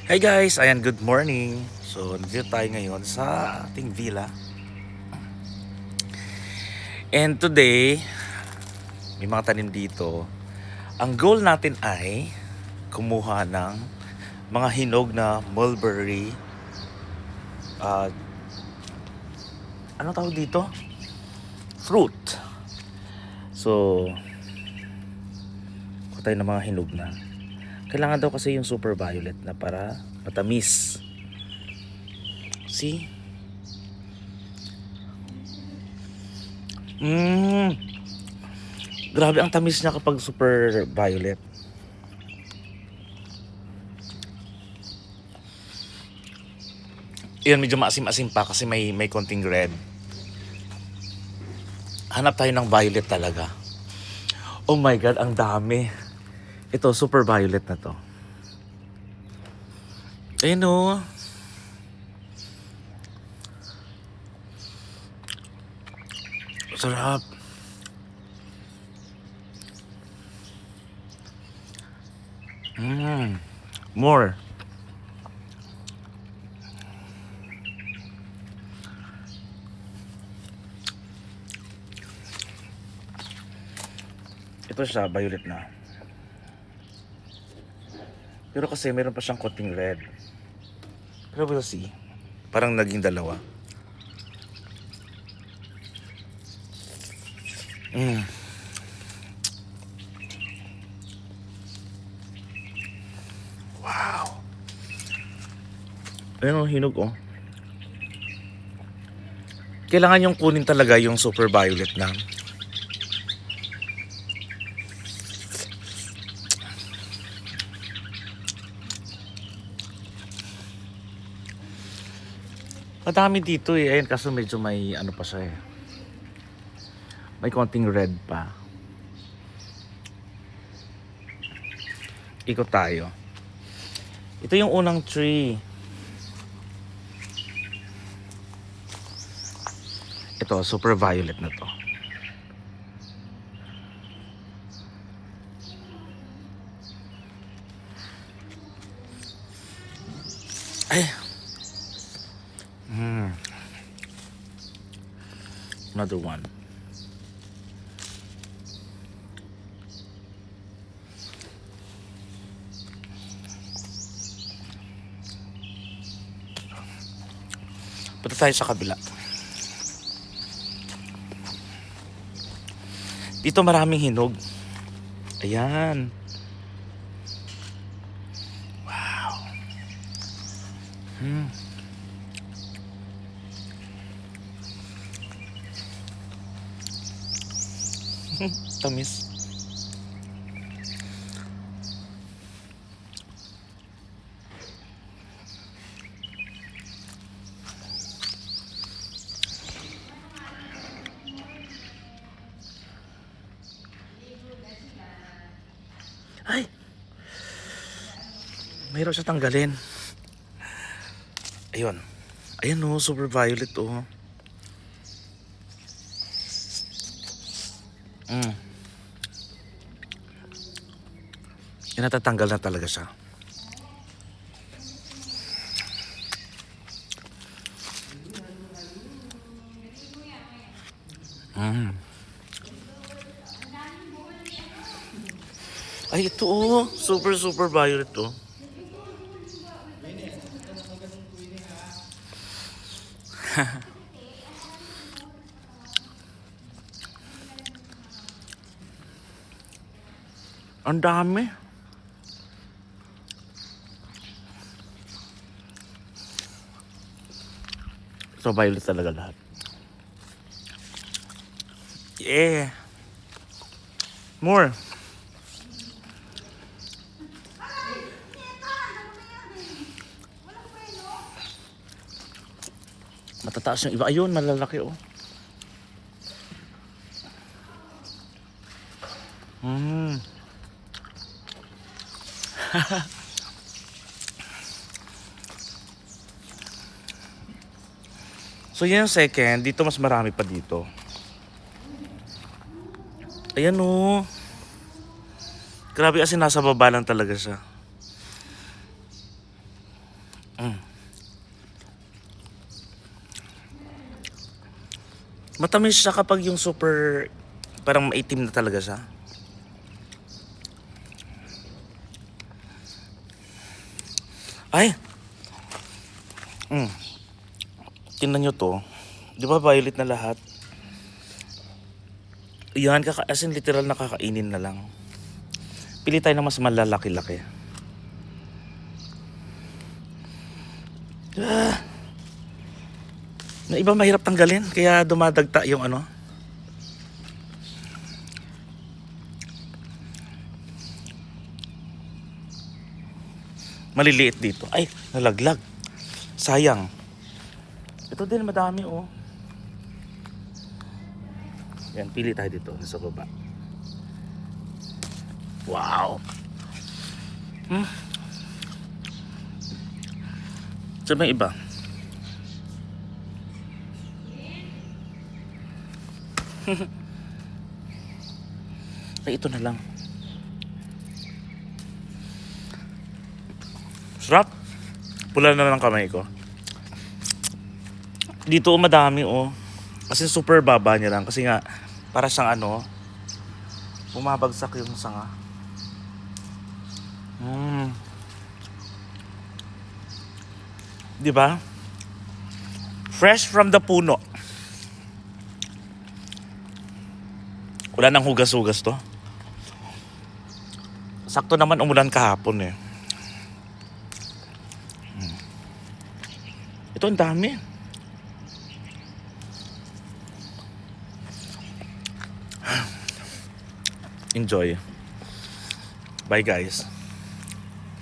Hey guys, ayan, good morning. So, nandito tayo ngayon sa ating villa. And today, may mga tanim dito. Ang goal natin ay kumuha ng mga hinog na mulberry. Uh, ano tawag dito? Fruit. So, kuha tayo ng mga hinog na. Kailangan daw kasi yung super violet na para matamis. See? Grabe ang tamis niya kapag super violet. Yan, medyo maasim-asim pa kasi may konting red. Hanap tayo ng violet talaga. Oh my God, ang dami. Ito, super violet na to. Ayun o. Sarap. More. Ito siya, violet na. Pero kasi meron pa siyang konting red. Pero we'll see. Parang naging dalawa. Wow. Ayun o, hinog o. Kailangan yung kunin talaga yung super violet na. Madami dito eh. Ayun, kaso medyo may ano pa siya eh. May konting red pa. Ikot tayo. Ito yung unang tree. Ito, super violet na to. Ay. Another one. Punta tayo sa kabila. Dito maraming hinog. Ayan. Wow. Tamis. Ay! Mayroon siya tanggalin. Ayun. Ayun o, super violet o. Yan, natatanggal na talaga siya. Ay, ito o. Super violet o. Ang dami. So, violet talaga lahat. Yeah. More. Matataas yung iba. Ayun, malalaki oh. So yan yung second. Dito mas marami pa dito. Ayan oh. Grabe kasi nasa baba lang talaga siya. Mm. Matamis siya kapag yung super, parang maitim na talaga siya. Ay! Tingnan nyo to. Di ba violet na lahat? Yan, as in literal na kakainin na lang. Pili tayo ng mas malalaki-laki. Na iba mahirap tanggalin, kaya dumadagta yung ano. Maliliit dito. Ay, nalaglag. Sayang. Ito din madami oh. Yan, pili tayo dito sa baba. Wow. Sa may iba. Ay, ito na lang. Sarap. Pula na lang kamay ko. Dito madami oh. Kasi super baba niya lang. Kasi nga, para siyang ano, bumabagsak yung sanga. Di ba? Fresh from the puno. Wala nang hugas-hugas to. Sakto naman umulan kahapon eh. Ito ang dami. Enjoy. Bye guys.